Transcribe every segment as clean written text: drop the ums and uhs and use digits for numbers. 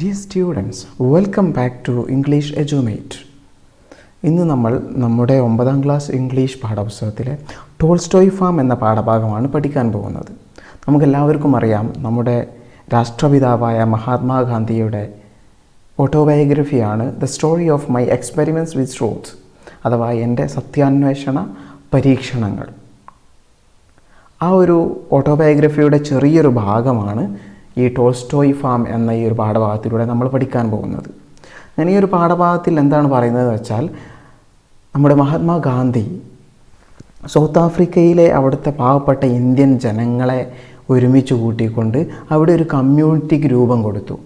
Dear students, welcome back to English Edumate. ഇന്ന് നമ്മൾ നമ്മുടെ 9ാം ക്ലാസ് ഇംഗ്ലീഷ് പാഠപുസ്തകത്തിലെ ടോൾസ്റ്റോയ് ഫാം എന്ന പാഠഭാഗമാണ് പഠിക്കാൻ പോകുന്നത്. നമുക്കെല്ലാവർക്കും അറിയാം, നമ്മുടെ രാഷ്ട്രപിതാവായ മഹാത്മാഗാന്ധിയുടെ ഓട്ടോബയോഗ്രഫിയാണ് the story of my experiments with truth, അഥവാ എൻ്റെ സത്യാന്വേഷണ പരീക്ഷണങ്ങൾ. ആ ഒരു ഓട്ടോബയോഗ്രഫിയുടെ ചെറിയൊരു ഭാഗമാണ് ഈ ടോൾസ്റ്റോയ് ഫാം എന്ന ഈ ഒരു പാഠഭാഗത്തിലൂടെ നമ്മൾ പഠിക്കാൻ പോകുന്നത്. അങ്ങനെ ഈ ഒരു പാഠഭാഗത്തിൽ എന്താണ് പറയുന്നത് വെച്ചാൽ, നമ്മുടെ മഹാത്മാഗാന്ധി സൗത്ത് ആഫ്രിക്കയിലെ അവിടുത്തെ പാവപ്പെട്ട ഇന്ത്യൻ ജനങ്ങളെ ഒരുമിച്ച് കൂട്ടിക്കൊണ്ട് അവിടെ ഒരു കമ്മ്യൂണിറ്റിക്ക് രൂപം കൊടുത്തു.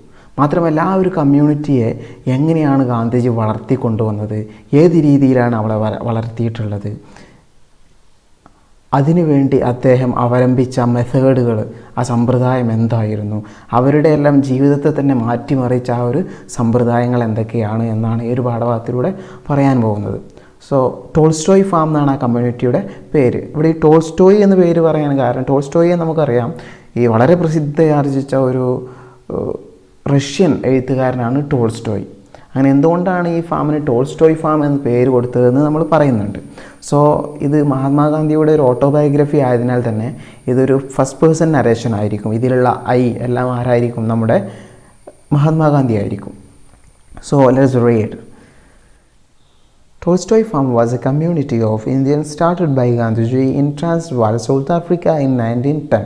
മാത്രമല്ല, ആ ഒരു കമ്മ്യൂണിറ്റിയെ എങ്ങനെയാണ് ഗാന്ധിജി വളർത്തിക്കൊണ്ടുവന്നത്, ഏത് രീതിയിലാണ് അവളെ വളർത്തിയിട്ടുള്ളത്, അതിനുവേണ്ടി അദ്ദേഹം അവലംബിച്ച മെത്തേഡുകൾ, ആ സമ്പ്രദായം എന്തായിരുന്നു, അവരുടെ എല്ലാം ജീവിതത്തെ തന്നെ മാറ്റിമറിച്ച ആ ഒരു സമ്പ്രദായങ്ങൾ എന്തൊക്കെയാണ് എന്നാണ് ഈ ഒരു പാഠഭാഗത്തിലൂടെ പറയാൻ പോകുന്നത്. സോ ടോൾസ്റ്റോയ് ഫാം എന്നാണ് ആ കമ്മ്യൂണിറ്റിയുടെ പേര്. ഇവിടെ ഈ ടോൾസ്റ്റോയ് എന്ന് പേര് പറയാൻ കാരണം, ടോൾസ്റ്റോയെ നമുക്കറിയാം, ഈ വളരെ പ്രസിദ്ധിയാർജിച്ച ഒരു റഷ്യൻ എഴുത്തുകാരനാണ് ടോൾസ്റ്റോയ്. അങ്ങനെ എന്തുകൊണ്ടാണ് ഈ ഫാമിന് ടോൾസ്റ്റോയ് ഫാം എന്ന് പേര് കൊടുത്തതെന്ന് നമ്മൾ പറയുന്നുണ്ട്. സോ ഇത് മഹാത്മാഗാന്ധിയുടെ ഒരു ഓട്ടോബയോഗ്രഫി ആയതിനാൽ തന്നെ ഇതൊരു ഫസ്റ്റ് പേഴ്സൺ നരേഷൻ ആയിരിക്കും. ഇതിലുള്ള എല്ലാം ആരായിരിക്കും? നമ്മുടെ മഹാത്മാഗാന്ധി ആയിരിക്കും. So let's read. Tolstoy Farm was a community of Indians started by Gandhiji in Transvaal, South Africa in 1910.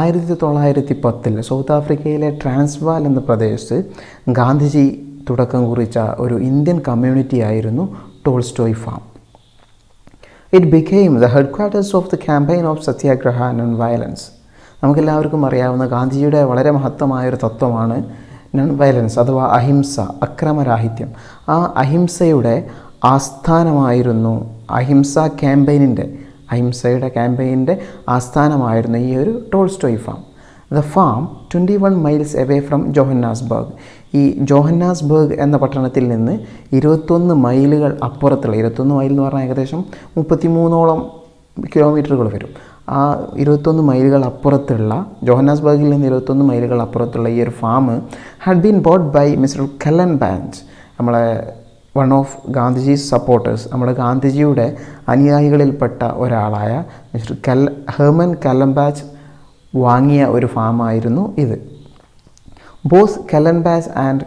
1910 south ആഫ്രിക്കയിലെ ട്രാൻസ്വാൽ എന്ന പ്രദേശത്ത് ഗാന്ധിജി തുടക്കം കുറിച്ച ഒരു ഇന്ത്യൻ കമ്മ്യൂണിറ്റി ആയിരുന്നു Tolstoy farm. It became the head quarters of the campaign of Satyagraha non violence. നമുക്കെല്ലാവർക്കും അറിയാവുന്ന ഗാന്ധിജിയുടെ വളരെ മഹത്തമായൊരു തത്വമാണ് നോൺ വയലൻസ് അഥവാ അഹിംസ, അക്രമരാഹിത്യം. ആ അഹിംസയുടെ ആസ്ഥാനമായിരുന്നു, അഹിംസയുടെ ക്യാമ്പയിൻ്റെ ആസ്ഥാനമായിരുന്നു ഈ ഒരു Tolstoy farm. The farm 21 miles away from Johannesburg. ഈ ജോഹന്നാസ്ബർഗ് എന്ന പട്ടണത്തിൽ നിന്ന് 21 മൈലുകൾ അപ്പുറത്തുള്ള, 21 മൈൽ എന്ന് പറഞ്ഞാൽ ഏകദേശം 33ഓളം കിലോമീറ്ററുകൾ വരും. ആ 21 മൈലുകൾ അപ്പുറത്തുള്ള, ജോഹന്നാസ്ബർഗിൽ നിന്ന് 21 മൈലുകൾ അപ്പുറത്തുള്ള ഈ ഒരു farm had been bought by mister Kallenbach, നമ്മളെ വൺ ഓഫ് ഗാന്ധിജീസ് സപ്പോർട്ടേഴ്സ്, നമ്മുടെ ഗാന്ധിജിയുടെ അനുയായികളിൽപ്പെട്ട ഒരാളായ മിസ്റ്റർ ഹെർമൻ കെല്ലൻബാച്ച് വാങ്ങിയ ഒരു ഫാമായിരുന്നു ഇത്. Both Kallenbach and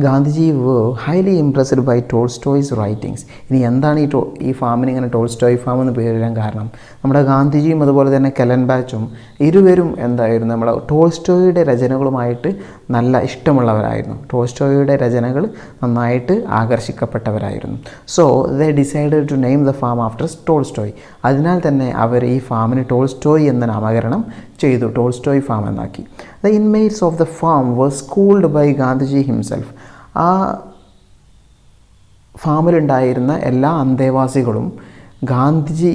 Gandhiji were highly impressed by Tolstoy's writings. ഇനി എന്താണ് ഈ ഫാമിന് ഇങ്ങനെ ടോൾസ്റ്റോയ് ഫാം എന്ന് പേര് വരാൻ കാരണം? നമ്മുടെ ഗാന്ധിജിയും അതുപോലെ തന്നെ കെല്ലൻബാച്ചും ഇരുവരും എന്തായിരുന്നു, നമ്മുടെ ടോൾസ്റ്റോയുടെ രചനകളുമായിട്ട് നല്ല ഇഷ്ടമുള്ളവരായിരുന്നു. ടോൾസ്റ്റോയുടെ രചനകൾ നന്നായിട്ട് ആകർഷിക്കപ്പെട്ടവരായിരുന്നു. So they decided to name the farm after Tolstoy. അതിനാൽ തന്നെ അവർ ഈ ഫാമിന് ടോൾസ്റ്റോയ് എന്ന നാമകരണം ചെയ്തു, ടോൾസ്റ്റോയ് ഫാം എന്നാക്കി. The inmates of the farm were schooled by Gandhiji himself. ആ ഫാമിലുണ്ടായിരുന്ന എല്ലാ അന്തേവാസികളും ഗാന്ധിജി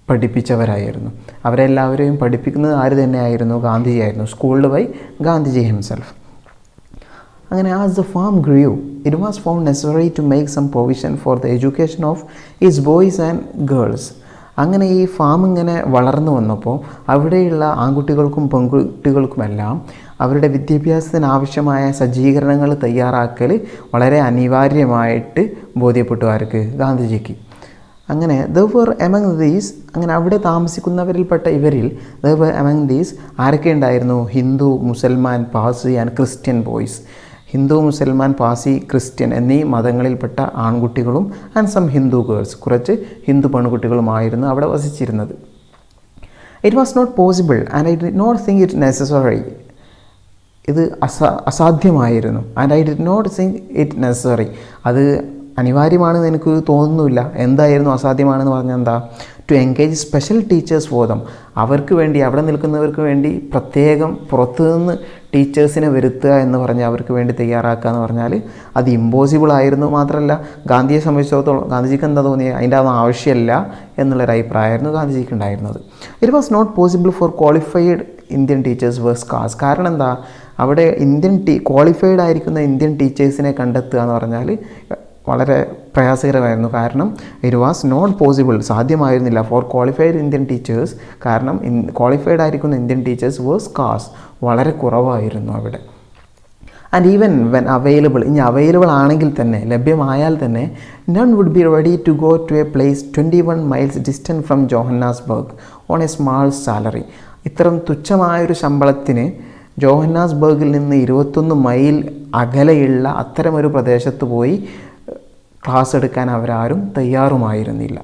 പഠിപ്പിച്ചവരായിരുന്നു. അവരെല്ലാവരെയും പഠിപ്പിക്കുന്നത് ആര് തന്നെയായിരുന്നു? ഗാന്ധിജിയായിരുന്നു. Schooled by Gandhiji himself. അങ്ങനെ as the farm grew, it was found necessary to make some provision for the education of its boys and girls. അങ്ങനെ ഈ ഫാം ഇങ്ങനെ വളർന്നു വന്നപ്പോൾ അവിടെയുള്ള ആൺകുട്ടികൾക്കും പെൺകുട്ടികൾക്കുമെല്ലാം അവരുടെ വിദ്യാഭ്യാസത്തിന് ആവശ്യമായ സജ്ജീകരണങ്ങൾ തയ്യാറാക്കൽ വളരെ അനിവാര്യമായിട്ട് ബോധ്യപ്പെട്ടു. ആർക്ക്? ഗാന്ധിജിക്ക്. അങ്ങനെ അങ്ങനെ അവിടെ താമസിക്കുന്നവരിൽപ്പെട്ട ഇവരിൽ ആരൊക്കെ ഉണ്ടായിരുന്നു? Hindu, Musalman, Parsi and Christian boys. Hindu, Musalman, Parsi, Christian എന്നീ മതങ്ങളിൽപ്പെട്ട ആൺകുട്ടികളും ആൻഡ് സം ഹിന്ദു ഗേൾസ്, കുറച്ച് ഹിന്ദു പെൺകുട്ടികളുമായിരുന്നു അവിടെ വസിച്ചിരുന്നത്. It was not possible and I did not think it necessary. ഇത് അസാധ്യമായിരുന്നു. And I did not think it necessary. അത് അനിവാര്യമാണെന്ന് എനിക്ക് തോന്നുന്നില്ല. എന്തായിരുന്നു അസാധ്യമാണെന്ന് പറഞ്ഞാൽ എന്താ? To engage special teachers for them. അവർക്ക് വേണ്ടി, അവിടെ നിൽക്കുന്നവർക്ക് വേണ്ടി പ്രത്യേകം പുറത്തുനിന്ന് ടീച്ചേഴ്സിനെ വരുത്തുക എന്ന് പറഞ്ഞാൽ, അവർക്ക് വേണ്ടി തയ്യാറാക്കുക എന്ന് പറഞ്ഞാൽ അത് ഇമ്പോസിബിൾ ആയിരുന്നു. മാത്രമല്ല, ഗാന്ധിയെ സംബന്ധിച്ചിടത്തോളം ഗാന്ധിജിക്ക് എന്താ തോന്നിയത്? അതിൻ്റെ ഒന്നും ആവശ്യമില്ല എന്നുള്ളൊരു അഭിപ്രായമായിരുന്നു ഗാന്ധിജിക്ക് ഉണ്ടായിരുന്നത്. It was not possible for qualified Indian teachers were scarce. കാരണം എന്താ? അവിടെ ക്വാളിഫൈഡ് ആയിരിക്കുന്ന ഇന്ത്യൻ ടീച്ചേഴ്സിനെ കണ്ടെത്തുക എന്ന് പറഞ്ഞാൽ വളരെ പ്രയാസകരമായിരുന്നു. കാരണം ഇറ്റ് വാസ് നോട്ട് പോസിബിൾ, സാധ്യമായിരുന്നില്ല ഫോർ ക്വാളിഫൈഡ് ഇന്ത്യൻ ടീച്ചേഴ്സ്. കാരണം ക്വാളിഫൈഡ് ആയിരിക്കുന്ന ഇന്ത്യൻ ടീച്ചേഴ്സ് വേർ സ്കാർസ്, വളരെ കുറവായിരുന്നു അവിടെ. ആൻഡ് ഈവൻ വെൻ അവൈലബിൾ, ഇനി അവൈലബിൾ ആണെങ്കിൽ തന്നെ, ലഭ്യമായാൽ തന്നെ, none would be ready to go to a place 21 miles distant from Johannesburg on a small salary. ഇത്തരം തുച്ഛമായൊരു ശമ്പളത്തിന് ജോഹന്നാസ്ബർഗിൽ നിന്ന് 21 മൈൽ അകലെയുള്ള അത്തരമൊരു പ്രദേശത്ത് പോയി ക്ലാസ് എടുക്കാൻ അവരാരും തയ്യാറുമായിരുന്നില്ല.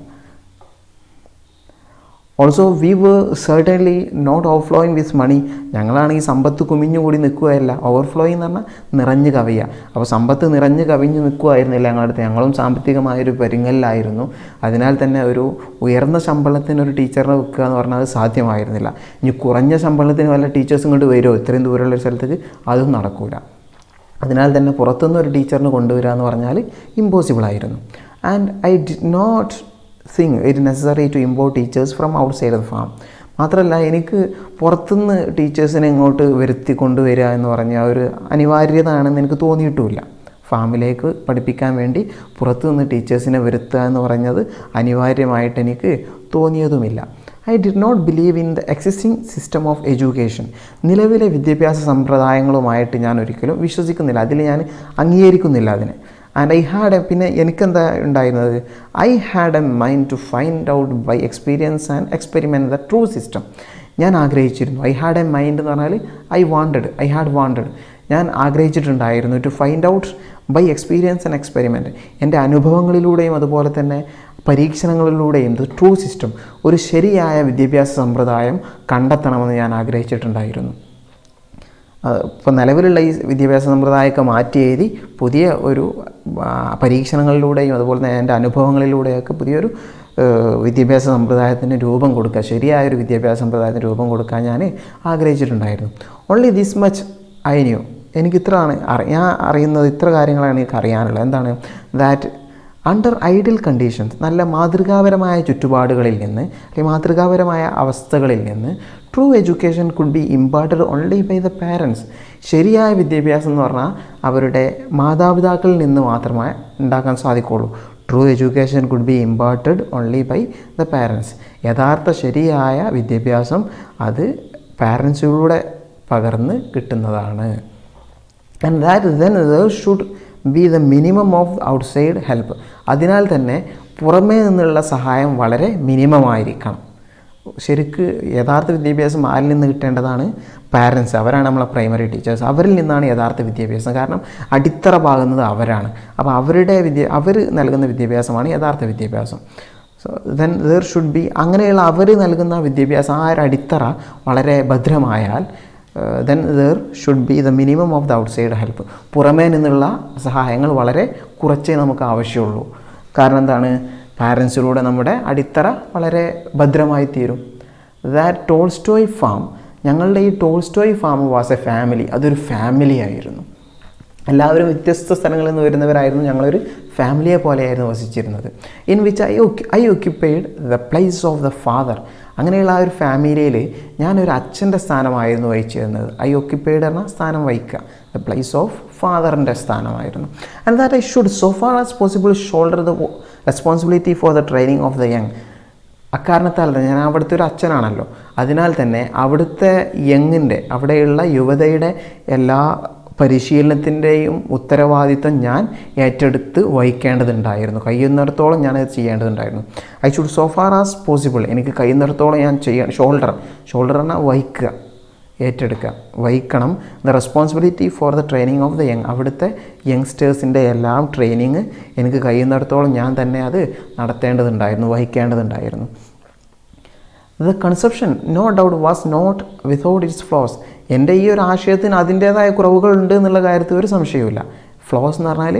Also we were certainly not overflowing with money. ഞങ്ങളാണെങ്കിൽ സമ്പത്ത് കുമിഞ്ഞുകൂടി നിൽക്കുകയല്ല, ഓവർഫ്ലോയിങ് എന്ന് പറഞ്ഞാൽ നിറഞ്ഞു കവിയുക. അപ്പോൾ സമ്പത്ത് നിറഞ്ഞു കവിഞ്ഞ് നിൽക്കുകയായിരുന്നില്ല ഞങ്ങളുടെ അടുത്ത്. ഞങ്ങളും സാമ്പത്തികമായൊരു പരിങ്ങലിലായിരുന്നു. അതിനാൽ തന്നെ ഒരു ഉയർന്ന ശമ്പളത്തിന് ഒരു ടീച്ചറിനെ വെക്കുക എന്ന് പറഞ്ഞാൽ അത് സാധ്യമായിരുന്നില്ല. ഇനി കുറഞ്ഞ ശമ്പളത്തിന് വല്ല ടീച്ചേഴ്സും കൊണ്ട് വരുമോ ഇത്രയും ദൂരമുള്ള സ്ഥലത്തേക്ക്? അതും നടക്കില്ല. അതിനാൽ തന്നെ പുറത്തുനിന്ന് ഒരു ടീച്ചറിന് കൊണ്ടുവരിക എന്ന് പറഞ്ഞാൽ ഇമ്പോസിബിളായിരുന്നു. And I did not think it necessary to import teachers from outside the farm. മാത്രമല്ല, എനിക്ക് പുറത്തുനിന്ന് ടീച്ചേഴ്സിനെ ഇങ്ങോട്ട് വരുത്തി കൊണ്ടുവരിക എന്ന് പറഞ്ഞാൽ ഒരു അനിവാര്യത ആണെന്ന് എനിക്ക് തോന്നിയിട്ടുമില്ല. ഫാമിലേക്ക് പഠിപ്പിക്കാൻ വേണ്ടി പുറത്തുനിന്ന് ടീച്ചേഴ്സിനെ വരുത്തുക എന്ന് പറഞ്ഞത് അനിവാര്യമായിട്ട് എനിക്ക് തോന്നിയതുമില്ല. I did not believe in the existing system of education. നിലവിലെ വിദ്യാഭ്യാസ സമ്പ്രദായങ്ങളുമായിട്ട് ഞാൻ ഒരിക്കലും വിശ്വസിക്കുന്നില്ല, അതിൽ ഞാൻ അംഗീകരിക്കുന്നില്ല അതിനെ. ആൻഡ് ഐ ഹാഡ് പിന്നെ എനിക്കെന്താ ഉണ്ടായിരുന്നത്? I had a mind to find out by experience and experiment the true system. ഞാൻ ആഗ്രഹിച്ചിരുന്നു. ഐ ഹാഡ് എ മൈൻഡ് എന്ന് പറഞ്ഞാൽ ഐ ഹാഡ് വാണ്ടഡ്, ഞാൻ ആഗ്രഹിച്ചിട്ടുണ്ടായിരുന്നു. To find out by experience and experiment, എൻ്റെ അനുഭവങ്ങളിലൂടെയും അതുപോലെ തന്നെ പരീക്ഷണങ്ങളിലൂടെയും ദ ട്രൂ സിസ്റ്റം, ഒരു ശരിയായ വിദ്യാഭ്യാസ സമ്പ്രദായം കണ്ടെത്തണമെന്ന് ഞാൻ ആഗ്രഹിച്ചിട്ടുണ്ടായിരുന്നു. ഇപ്പോൾ നിലവിലുള്ള ഈ വിദ്യാഭ്യാസ സമ്പ്രദായമൊക്കെ മാറ്റി എഴുതി പുതിയ ഒരു പരീക്ഷണങ്ങളിലൂടെയും അതുപോലെ തന്നെ എൻ്റെ അനുഭവങ്ങളിലൂടെയൊക്കെ പുതിയൊരു വിദ്യാഭ്യാസ സമ്പ്രദായത്തിന് രൂപം കൊടുക്കുക, ശരിയായൊരു വിദ്യാഭ്യാസ സമ്പ്രദായത്തിന് രൂപം കൊടുക്കാൻ ഞാൻ ആഗ്രഹിച്ചിട്ടുണ്ടായിരുന്നു. Only this much I knew. എനിക്കിത്രയാണ് ഞാൻ അറിയുന്നത്, ഇത്ര കാര്യങ്ങളാണ് എനിക്ക് അറിയാനുള്ളത്. എന്താണ്? ദാറ്റ് അണ്ടർ ഐഡിയൽ കണ്ടീഷൻസ്, നല്ല മാതൃകാപരമായ ചുറ്റുപാടുകളിൽ നിന്ന് അല്ലെങ്കിൽ മാതൃകാപരമായ അവസ്ഥകളിൽ നിന്ന് true education could be imparted only by the parents. ശരിയായ വിദ്യാഭ്യാസം എന്ന് പറഞ്ഞാൽ അവരുടെ മാതാപിതാക്കളിൽ നിന്ന് മാത്രമേ ഉണ്ടാക്കാൻ സാധിക്കുള്ളൂ. True education could be imparted only by the parents. യഥാർത്ഥ ശരിയായ വിദ്യാഭ്യാസം അത് പാരൻസിലൂടെ പകർന്ന് കിട്ടുന്നതാണ്. And that then there should be the minimum of outside help. അതിനാൽ തന്നെ പുറമേ നിന്നുള്ള സഹായം വളരെ മിനിമമായിരിക്കണം. ശരിക്ക് യഥാർത്ഥ വിദ്യാഭ്യാസം ആരിൽ നിന്ന് കിട്ടേണ്ടതാണ്? പാരൻസ്. അവരാണ് നമ്മളെ പ്രൈമറി ടീച്ചേഴ്സ്. അവരിൽ നിന്നാണ് യഥാർത്ഥ വിദ്യാഭ്യാസം. കാരണം അടിത്തറ പാകുന്നത് അവരാണ്. അപ്പോൾ അവർ നൽകുന്ന വിദ്യാഭ്യാസമാണ് യഥാർത്ഥ വിദ്യാഭ്യാസം. So then there should B, അങ്ങനെയുള്ള അവർ നൽകുന്ന വിദ്യാഭ്യാസം, ആ ഒരു അടിത്തറ വളരെ ഭദ്രമായാൽ then there should be the minimum of the outside help. പുറമേ നിന്നുള്ള സഹായങ്ങൾ വളരെ കുറച്ചേ നമുക്ക് ആവശ്യമുള്ളൂ. കാരണം എന്താണ്? പാരൻസിലൂടെ നമ്മുടെ അടിത്തറ വളരെ ഭദ്രമായി തീരും. ദാറ്റ് ടോൾസ്റ്റോയ് ഫാം, ഞങ്ങളുടെ ഈ Tolstoy farm was a family. അതൊരു ഫാമിലി ആയിരുന്നു. എല്ലാവരും വ്യത്യസ്ത സ്ഥലങ്ങളിൽ നിന്ന് വരുന്നവരായിരുന്നു. ഞങ്ങളൊരു ഫാമിലിയെ പോലെയായിരുന്നു വസിച്ചിരുന്നത്. In which I occupied the place of the father. അങ്ങനെയുള്ള ആ ഒരു ഫാമിലിയിൽ ഞാനൊരു അച്ഛൻ്റെ സ്ഥാനമായിരുന്നു വഹിച്ചിരുന്നത്. ഐ ഒക്യുപ്പൈഡ് എന്ന സ്ഥാനം വഹിക്കുക, ദ പ്ലേസ് ഓഫ് ഫാദറിൻ്റെ സ്ഥാനമായിരുന്നു. And that I should so far as possible shoulder the responsibility for the training of the young. അക്കാരണത്താൽ തന്നെ ഞാൻ അവിടുത്തെ ഒരു അച്ഛനാണല്ലോ. അതിനാൽ തന്നെ അവിടുത്തെ യങ്ങിൻ്റെ, അവിടെയുള്ള യുവതയുടെ എല്ലാ പരിശീലനത്തിൻ്റെയും ഉത്തരവാദിത്തം ഞാൻ ഏറ്റെടുത്ത് വഹിക്കേണ്ടതുണ്ടായിരുന്നു. കഴിയുന്നിടത്തോളം ഞാനത് ചെയ്യേണ്ടതുണ്ടായിരുന്നു. I should so far as possible, എനിക്ക് കഴിയുന്നിടത്തോളം ഞാൻ ഷോൾഡർ എന്നാൽ വഹിക്കുക, ഏറ്റെടുക്കുക, വഹിക്കണം. The responsibility for the training of the young, അവിടുത്തെ യങ്സ്റ്റേഴ്സിൻ്റെ എല്ലാം ട്രെയിനിങ് എനിക്ക് കഴിയുന്നിടത്തോളം ഞാൻ തന്നെ അത് നടത്തേണ്ടതുണ്ടായിരുന്നു, വഹിക്കേണ്ടതുണ്ടായിരുന്നു. The conception no doubt was not without its flaws. എൻ്റെ ഈ ഒരു ആശയത്തിന് അതിൻ്റേതായ കുറവുകളുണ്ട് എന്നുള്ള കാര്യത്തിൽ ഒരു സംശയവുമില്ല. ഫ്ലോസ് എന്ന് പറഞ്ഞാൽ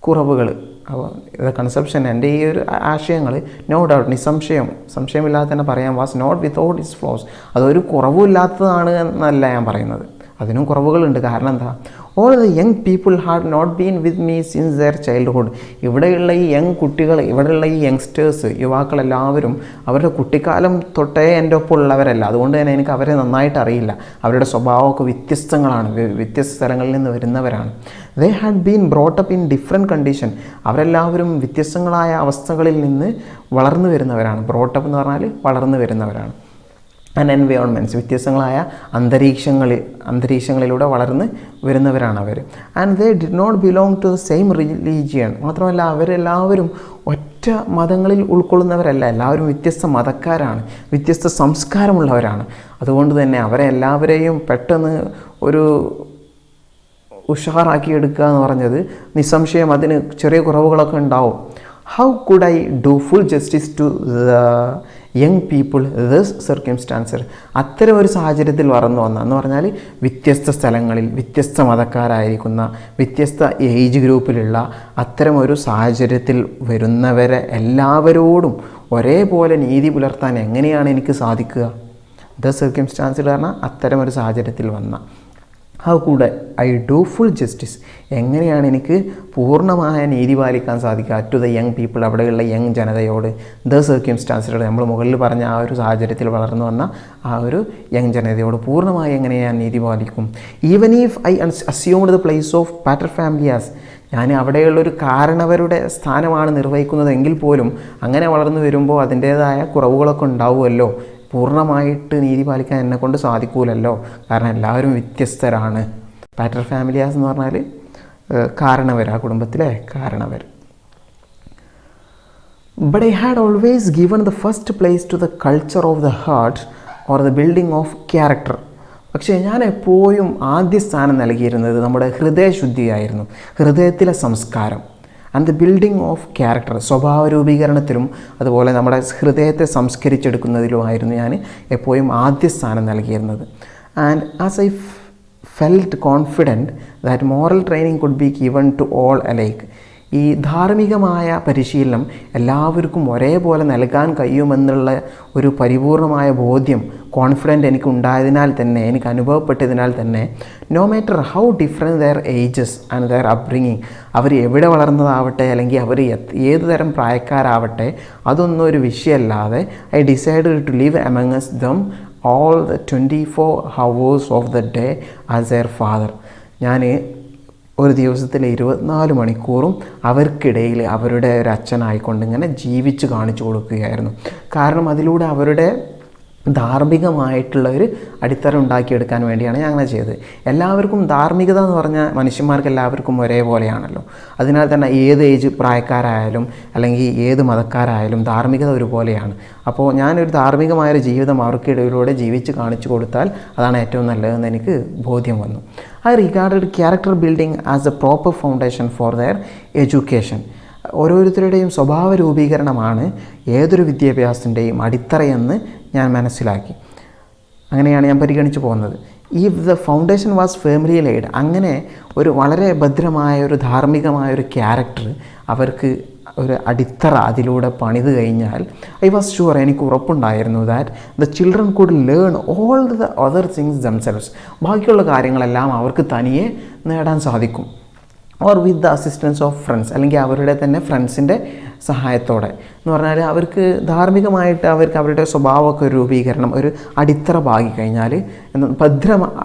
കുറവുകൾ. അപ്പോൾ ദ കൺസെപ്ഷൻ, എൻ്റെ ഈ ഒരു ആശയങ്ങൾ നോ ഡൗട്ട്, സംശയമില്ലാതെ തന്നെ പറയാം, was not without its flaws. അതൊരു കുറവുമില്ലാത്തതാണ് എന്നല്ല ഞാൻ പറയുന്നത്, അതിനും കുറവുകളുണ്ട്. കാരണം എന്താ? All the young people had not been with me since their childhood. ഇവിടെയുള്ള ഈ യങ് കുട്ടികൾ, ഇവിടെയുള്ള ഈ യങ്സ്റ്റേഴ്സ്, യുവാക്കളെല്ലാവരും അവരുടെ കുട്ടിക്കാലം തൊട്ടേ എൻ്റെ ഒപ്പം ഉള്ളവരല്ല. അതുകൊണ്ട് തന്നെ എനിക്ക് അവരെ നന്നായിട്ട് അറിയില്ല. അവരുടെ സ്വഭാവമൊക്കെ വ്യത്യസ്തങ്ങളാണ്, വ്യത്യസ്ത സ്ഥലങ്ങളിൽ നിന്ന് വരുന്നവരാണ്. They had been brought up in different condition. അവരെല്ലാവരും വ്യത്യസ്തങ്ങളായ അവസ്ഥകളിൽ നിന്ന് വളർന്നു വരുന്നവരാണ്. ബ്രോട്ട് അപ്പ് എന്ന് പറഞ്ഞാൽ വളർന്നു വരുന്നവരാണ്. ആൻഡ് എൻവയോൺമെൻറ്റ്സ്, വ്യത്യസ്തങ്ങളായ അന്തരീക്ഷങ്ങളിലൂടെ വളർന്ന് വരുന്നവരാണ് അവർ. And they did not belong to the same religion. മാത്രമല്ല അവരെല്ലാവരും ഒറ്റ മതങ്ങളിൽ ഉൾക്കൊള്ളുന്നവരല്ല, എല്ലാവരും വ്യത്യസ്ത മതക്കാരാണ്, വ്യത്യസ്ത സംസ്കാരമുള്ളവരാണ്. അതുകൊണ്ട് തന്നെ അവരെ എല്ലാവരെയും പെട്ടെന്ന് ഒരു ഉഷാറാക്കിയെടുക്കുക എന്ന് പറഞ്ഞത് നിസ്സംശയം അതിന് ചെറിയ കുറവുകളൊക്കെ ഉണ്ടാവും. How could I do full justice to the young people this circumstances? അത്തരം ഒരു സാഹചര്യത്തിൽ വളർന്നു വന്ന എന്ന് പറഞ്ഞാൽ വ്യത്യസ്ത സ്ഥലങ്ങളിൽ വ്യത്യസ്ത മതക്കാരായിരിക്കുന്ന വ്യത്യസ്ത ഏജ് ഗ്രൂപ്പിലുള്ള അത്തരം ഒരു സാഹചര്യത്തിൽ വരുന്നവരെ എല്ലാവരോടും ഒരേപോലെ നീതി പുലർത്താൻ എങ്ങനെയാണ് എനിക്ക് സാധിക്കുക? ദ സർക്കംസ്റ്റാൻസർ പറഞ്ഞാൽ അത്തരം ഒരു സാഹചര്യത്തിൽ വന്ന. How could I do full justice? എങ്ങനെയാണ് എനിക്ക് പൂർണ്ണമായ നീതി പാലിക്കാൻ സാധിക്കുക ടു ദ യങ് പീപ്പിൾ, അവിടെയുള്ള യങ് ജനതയോട്. ദ സർക്കംസ്റ്റാൻസിലൂടെ നമ്മൾ മുകളിൽ പറഞ്ഞ ആ ഒരു സാഹചര്യത്തിൽ വളർന്നു വന്ന ആ ഒരു യങ് ജനതയോട് പൂർണ്ണമായി എങ്ങനെ ഞാൻ നീതി പാലിക്കും? Even if I assumed the place of pater familias, ഞാൻ അവിടെയുള്ളൊരു കാരണവരുടെ സ്ഥാനമാണ് നിർവഹിക്കുന്നതെങ്കിൽ പോലും അങ്ങനെ വളർന്നു വരുമ്പോൾ അതിൻ്റേതായ കുറവുകളൊക്കെ ഉണ്ടാവുമല്ലോ. പൂർണ്ണമായിട്ട് നീതി പാലിക്കാൻ എന്നെക്കൊണ്ട് സാധിക്കൂലല്ലോ, കാരണം എല്ലാവരും വ്യത്യസ്തരാണ്. പാറ്റർ ഫാമിലിയാസ് എന്ന് പറഞ്ഞാൽ കാരണവർ, ആ കുടുംബത്തിലെ കാരണവർ. But I had always given the first place to the culture of the heart or the building of character. പക്ഷേ ഞാൻ എപ്പോഴും ആദ്യ സ്ഥാനം നൽകിയിരുന്നത് നമ്മുടെ ഹൃദയശുദ്ധിയായിരുന്നു, ഹൃദയത്തിലെ സംസ്കാരം. And the building of character, സ്വഭാവ രൂപീകരണത്തിലും അതുപോലെ നമ്മുടെ ഹൃദയത്തെ സംസ്കരിച്ചെടുക്കുന്നതിലുമായിരുന്നു ഞാൻ എപ്പോഴും ആദ്യ സ്ഥാനം നൽകിയിരുന്നത്. And as I felt confident that moral training could be given to all alike, ഈ ധാർമ്മികമായ പരിശീലനം എല്ലാവർക്കും ഒരേപോലെ നൽകാൻ കഴിയുമെന്നുള്ള ഒരു പരിപൂർണമായ ബോധ്യം, കോൺഫിഡൻറ്റ് എനിക്കുണ്ടായതിനാൽ തന്നെ, എനിക്ക് അനുഭവപ്പെട്ടതിനാൽ തന്നെ, no matter how different their ages and their upbringing, അവർ എവിടെ വളർന്നതാവട്ടെ അല്ലെങ്കിൽ അവർ ഏത് തരം പ്രായക്കാരാവട്ടെ, അതൊന്നും ഒരു വിഷയമല്ലാതെ I decided to live amongst them all the 24 hours of the day as their father. ഞാൻ ഒരു ദിവസത്തിലെ 24 മണിക്കൂറും അവർക്കിടയിൽ അവരുടെ ഒരു അച്ഛനായിക്കൊണ്ട് ഇങ്ങനെ ജീവിച്ച് കാണിച്ചു കൊടുക്കുകയായിരുന്നു. കാരണം അതിലൂടെ അവരുടെ ധാർമ്മികമായിട്ടുള്ള ഒരു അടിത്തറ ഉണ്ടാക്കിയെടുക്കാൻ വേണ്ടിയാണ് ഞാൻ അങ്ങനെ ചെയ്തത്. എല്ലാവർക്കും ധാർമ്മികത എന്ന് പറഞ്ഞാൽ മനുഷ്യന്മാർക്ക് എല്ലാവർക്കും ഒരേപോലെയാണല്ലോ. അതിനാൽ തന്നെ ഏത് ഏജ് പ്രായക്കാരായാലും അല്ലെങ്കിൽ ഏത് മതക്കാരായാലും ധാർമ്മികത ഒരുപോലെയാണ്. അപ്പോൾ ഞാനൊരു ധാർമ്മികമായൊരു ജീവിതം അവർക്കിടയിലൂടെ ജീവിച്ച് കാണിച്ചു കൊടുത്താൽ അതാണ് ഏറ്റവും നല്ലതെന്ന് എനിക്ക് ബോധ്യം വന്നു. I regarded character building as A proper foundation for their education. ഓരോരുത്തരുടെയും സ്വഭാവ രൂപീകരണമാണ് ഏതൊരു വിദ്യാഭ്യാസത്തിൻ്റെയും അടിത്തറയെന്ന് ഞാൻ മനസ്സിലാക്കി. അങ്ങനെയാണ് ഞാൻ പരിഗണിച്ചു പോകുന്നത്. If the foundation was firmly laid, അങ്ങനെ ഒരു വളരെ ഭദ്രമായ ഒരു ധാർമ്മികമായൊരു ക്യാരക്ടർ അവർക്ക് ഒരു അടിത്തറ അതിലൂടെ പണിത് കഴിഞ്ഞാൽ ഐ വാസ് ഷുവർ, എനിക്ക് ഉറപ്പുണ്ടായിരുന്നു that the children could learn all the other things themselves, ബാക്കിയുള്ള കാര്യങ്ങളെല്ലാം അവർക്ക് തനിയെ നേടാൻ സാധിക്കും. Or with the assistance of friends, അല്ലെങ്കിൽ അവരുടെ തന്നെ ഫ്രണ്ട്സിൻ്റെ സഹായത്തോടെ. എന്ന് പറഞ്ഞാൽ അവർക്ക് ധാർമ്മികമായിട്ട് അവർക്ക് അവരുടെ സ്വഭാവമൊക്കെ ഒരു രൂപീകരണം, ഒരു അടിത്തറ പാകി കഴിഞ്ഞാൽ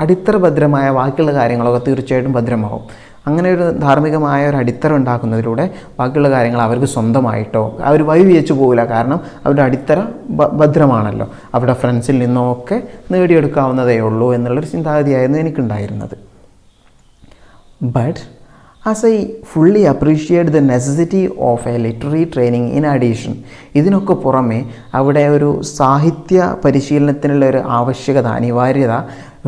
അടിത്തറ ഭദ്രമായ ബാക്കിയുള്ള കാര്യങ്ങളൊക്കെ തീർച്ചയായിട്ടും ഭദ്രമാവും. അങ്ങനെ ഒരു ധാർമ്മികമായ ഒരു അടിത്തറ ഉണ്ടാക്കുന്നതിലൂടെ ബാക്കിയുള്ള കാര്യങ്ങൾ അവർക്ക് സ്വന്തമായിട്ടോ അവർ വഴിവെച്ചു പോകില്ല. കാരണം അവരുടെ അടിത്തറ ഭദ്രമാണല്ലോ, അവരുടെ ഫ്രണ്ട്സിൽ നിന്നൊക്കെ നേടിയെടുക്കാവുന്നതേ ഉള്ളൂ എന്നുള്ളൊരു ചിന്താഗതിയായിരുന്നു എനിക്കുണ്ടായിരുന്നത്. But as I fully appreciate the necessity of a literary training in addition, ഇതിനൊക്കെ പുറമെ അവിടെ ഒരു സാഹിത്യ പരിശീലനത്തിനുള്ള ഒരു ആവശ്യകത, അനിവാര്യത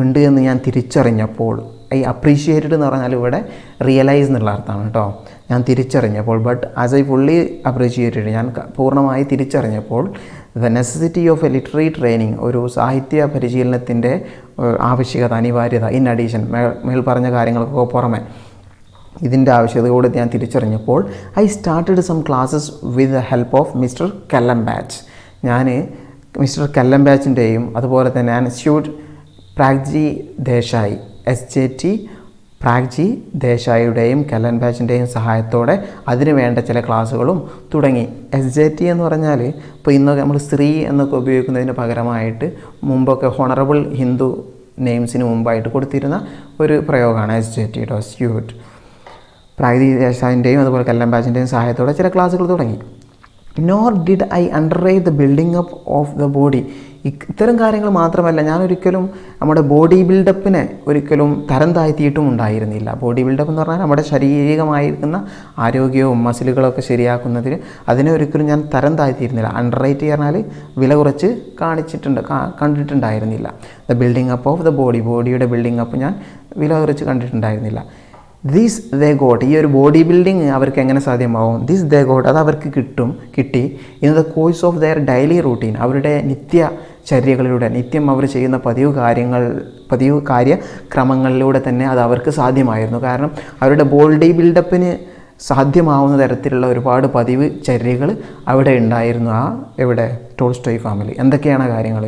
ഉണ്ട് എന്ന് ഞാൻ തിരിച്ചറിഞ്ഞപ്പോൾ, ഐ അപ്രീഷിയേറ്റഡ് എന്ന് പറഞ്ഞാൽ ഇവിടെ റിയലൈസ് എന്നുള്ള അർത്ഥമാണ് കേട്ടോ. ഞാൻ തിരിച്ചറിഞ്ഞപ്പോൾ, but as I fully appreciated, ഞാൻ പൂർണ്ണമായി തിരിച്ചറിഞ്ഞപ്പോൾ the necessity of a literary training, ഒരു സാഹിത്യ പരിശീലനത്തിൻ്റെ ആവശ്യകത, അനിവാര്യത, ഇൻ അഡീഷൻ, മേൽ പറഞ്ഞ കാര്യങ്ങൾക്കൊക്കെ പുറമെ ഇതിൻ്റെ ആവശ്യകത കൂടെ ഞാൻ തിരിച്ചറിഞ്ഞപ്പോൾ I started some classes with the help of mister Kallenbach. ഞാൻ മിസ്റ്റർ കല്ലംബാച്ചിൻ്റെയും അതുപോലെ തന്നെ ഇൻസ്റ്റിറ്റ്യൂട്ട് പ്രാഗ്ജി ദേശായി, SJT പ്രാഗ്ജി ദേശായിയുടെയും കല്ലംബാച്ചിൻ്റെയും സഹായത്തോടെ അതിന് വേണ്ട ചില ക്ലാസ്സുകളും തുടങ്ങി. SJT എന്ന് പറഞ്ഞാൽ ഇപ്പോൾ ഇന്നൊക്കെ നമ്മൾ സ്ത്രീ എന്നൊക്കെ ഉപയോഗിക്കുന്നതിന് പകരമായിട്ട് മുമ്പൊക്കെ ഹോണറബിൾ ഹിന്ദു നെയിംസിന് മുമ്പായിട്ട് കൊടുത്തിരുന്ന ഒരു പ്രയോഗമാണ് SJT ഇൻസ്റ്റിറ്റ്യൂട്ട്. പ്രാഗ്ജി ദേശായിൻ്റെയും അതുപോലെ കല്ലംബാച്ചിൻ്റെയും സഹായത്തോടെ ചില ക്ലാസ്സുകൾ തുടങ്ങി. Nor did I underrate the building up of the body. ഇത്തരം കാര്യങ്ങൾ മാത്രമല്ല, ഞാനൊരിക്കലും നമ്മുടെ ബോഡി ബിൽഡപ്പിനെ ഒരിക്കലും തരം താഴ്ത്തിയിട്ടും ഉണ്ടായിരുന്നില്ല. ബോഡി ബിൽഡപ്പ് എന്ന് പറഞ്ഞാൽ നമ്മുടെ ശാരീരികമായിരിക്കുന്ന ആരോഗ്യവും മസിലുകളൊക്കെ ശരിയാക്കുന്നതിന് അതിനെ ഒരിക്കലും ഞാൻ തരം താഴ്ത്തിയിരുന്നില്ല. അണ്ടർറേറ്റ് പറഞ്ഞാൽ വില കുറച്ച് കണ്ടിട്ടുണ്ടായിരുന്നില്ല. The building up of the body, ബോഡിയുടെ ബിൽഡിംഗ് അപ്പ് ഞാൻ വില കുറച്ച് കണ്ടിട്ടുണ്ടായിരുന്നില്ല. ദിസ് ദേ ഗോട്ട്, ഈ ഒരു ബോഡി ബിൽഡിങ് അവർക്ക് എങ്ങനെ സാധ്യമാവും? ദിസ് ദേ ഗോട്ട്, അത് അവർക്ക് കിട്ടി in the course of their daily routine, അവരുടെ നിത്യചര്യകളിലൂടെ, നിത്യം അവർ ചെയ്യുന്ന പതിവ് കാര്യക്രമങ്ങളിലൂടെ തന്നെ അത് അവർക്ക് സാധ്യമായിരുന്നു. കാരണം അവരുടെ ബോഡി ബിൽഡപ്പിന് സാധ്യമാവുന്ന തരത്തിലുള്ള ഒരുപാട് പതിവ് ചര്യകൾ അവിടെ ഉണ്ടായിരുന്നു. എവിടെ? Tolstoy family. എന്തൊക്കെയാണ് കാര്യങ്ങൾ?